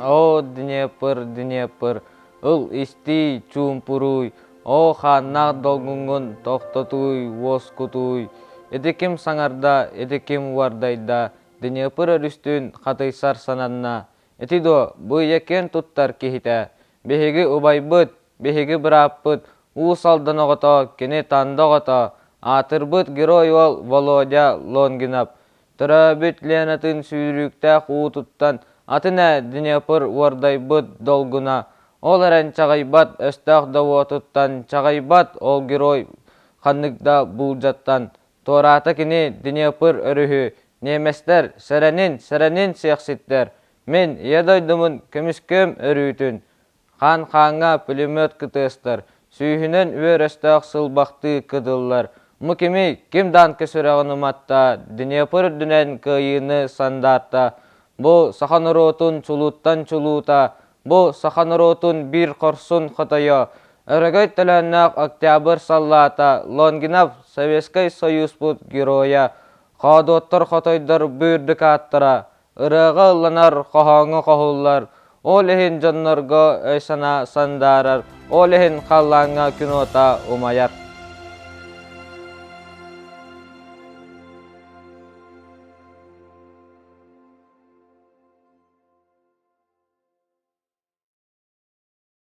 о Днепр, ыл исти чумпуруй, о ханнақ долгуңгун тоқтотуй, воскутуй. Эдеким саңарда, эдеким вардайда, Днепр өрүстүн қатайсар сананна. Этидо, бұй екен туттар кехите, бехеги убайбыт, бехеги бұраппыт, салдан оғыта, кене танда оғыта, атырбыт герой ол Володя Лонгинап. Тұра бүт ленатын сүйрікті қуытыттан, атына Днепр вардайбыт долгуна. Ол әрін чағайбат өстақ давотыттан, чағайбат ол герой қаннықда бұлжаттан. Тораты кені Днепр өріхі, неместер сәрәнін сияқсеттер. Мен едойдымын көміскөм өрүйтін. Қан-қанға пулемет кытыстар. Сүйінен өр өстақ сылбақты кыдылар. Мұкеми кімдан көсірағыны матта, Днепр дүнен күйіні сандатта. Бұл сақаныротын чулуттан чулута, бұл сақаныротын бір қорсын қытайы. Өрігөй тіләннақ октябрь саллата, Лонгинап Советский Союз бұд героя. Қадоттар қытайдар бүрдік аттыра, ырығы ұланар қоғаңы қоғылар. Ол ехін жаннарға өйсана сандарар, ол ехін қаллаңа күнота умаяр.